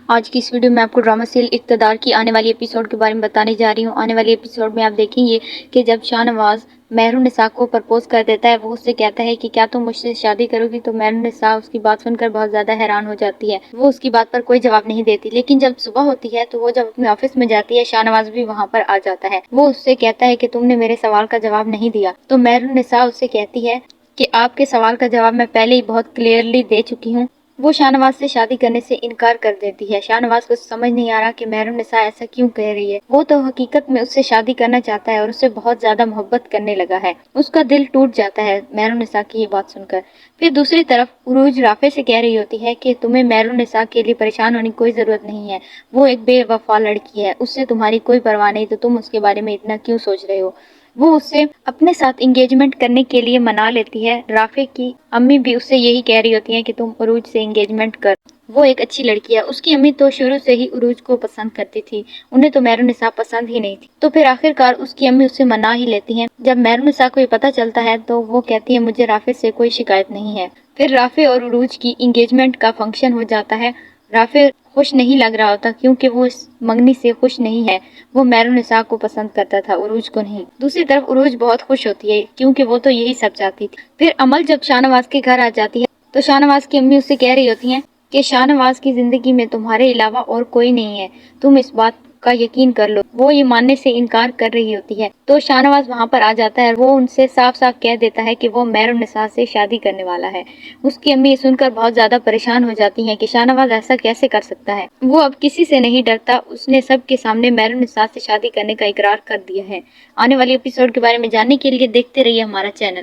آج کی اس ویڈیو میں آپ کو ڈرامہ سیریل اقتدار کی آنے والی ایپیسوڈ کے بارے میں بتانے جا رہی ہوں۔ آنے والی ایپیسوڈ میں آپ دیکھیں گے کہ جب شاہ نواز مہرالنساء کو پرپوز کر دیتا ہے، وہ اس سے کہتا ہے کہ کیا تم مجھ سے شادی کرو گی؟ تو مہرالنساء اس کی بات سن کر بہت زیادہ حیران ہو جاتی ہے۔ وہ اس کی بات پر کوئی جواب نہیں دیتی، لیکن جب صبح ہوتی ہے تو وہ جب اپنے آفس میں جاتی ہے، شاہ نواز بھی وہاں پر آ جاتا ہے۔ وہ اس سے کہتا ہے کہ تم نے میرے سوال کا جواب نہیں دیا۔ تو مہرالنساء اس سے کہتی ہے کہ آپ کے سوال کا جواب میں پہلے ہی بہت کلیئرلی دے چکی ہوں۔ وہ شاہ نواز سے شادی کرنے سے انکار کر دیتی ہے۔ شاہ نواز کو سمجھ نہیں آ رہا کہ مہرالنساء ایسا کیوں کہہ رہی ہے۔ وہ تو حقیقت میں اس سے شادی کرنا چاہتا ہے اور اس سے بہت زیادہ محبت کرنے لگا ہے۔ اس کا دل ٹوٹ جاتا ہے مہرالنساء کی یہ بات سن کر۔ پھر دوسری طرف عروج رافع سے کہہ رہی ہوتی ہے کہ تمہیں مہرالنساء کے لیے پریشان ہونے کی کوئی ضرورت نہیں ہے۔ وہ ایک بے وفا لڑکی ہے، اس سے تمہاری کوئی پرواہ نہیں، تو تم اس کے بارے میں اتنا کیوں سوچ رہے ہو؟ وہ اس سے اپنے ساتھ انگیجمنٹ کرنے کے لیے منا لیتی ہے۔ رافع کی امی بھی اس سے یہی کہہ رہی ہوتی ہیں کہ تم عروج سے انگیجمنٹ کر، وہ ایک اچھی لڑکی ہے۔ اس کی امی تو شروع سے ہی عروج کو پسند کرتی تھی، انہیں تو مہرالنساء پسند ہی نہیں تھی۔ تو پھر آخرکار اس کی امی اسے منا ہی لیتی ہیں۔ جب مہرالنساء کو یہ پتہ چلتا ہے تو وہ کہتی ہے مجھے رافع سے کوئی شکایت نہیں ہے۔ پھر رافع اور عروج کی انگیجمنٹ کا فنکشن ہو جاتا ہے۔ رافع خوش نہیں لگ رہا ہوتا کیونکہ وہ اس منگنی سے خوش نہیں ہے۔ وہ مہرالنساء کو پسند کرتا تھا، عروج کو نہیں۔ دوسری طرف عروج بہت خوش ہوتی ہے کیونکہ وہ تو یہی سب چاہتی تھی۔ پھر امل جب شاہ نواز کے گھر آ جاتی ہے تو شاہ نواز کی امی اس سے کہہ رہی ہوتی ہیں کہ شاہ نواز کی زندگی میں تمہارے علاوہ اور کوئی نہیں ہے، تم اس بات کا یقین کر لو۔ وہ یہ ماننے سے انکار کر رہی ہوتی ہے تو شاہ نواز وہاں پر آ جاتا ہے اور وہ ان سے صاف صاف کہہ دیتا ہے کہ وہ مہرالنساء سے شادی کرنے والا ہے۔ اس کی امی یہ سن کر بہت زیادہ پریشان ہو جاتی ہیں کہ شاہ نواز ایسا کیسے کر سکتا ہے۔ وہ اب کسی سے نہیں ڈرتا، اس نے سب کے سامنے مہرالنساء سے شادی کرنے کا اقرار کر دیا ہے۔ آنے والی ایپیسوڈ کے بارے میں جاننے کے لیے دیکھتے رہیے ہمارا چینل۔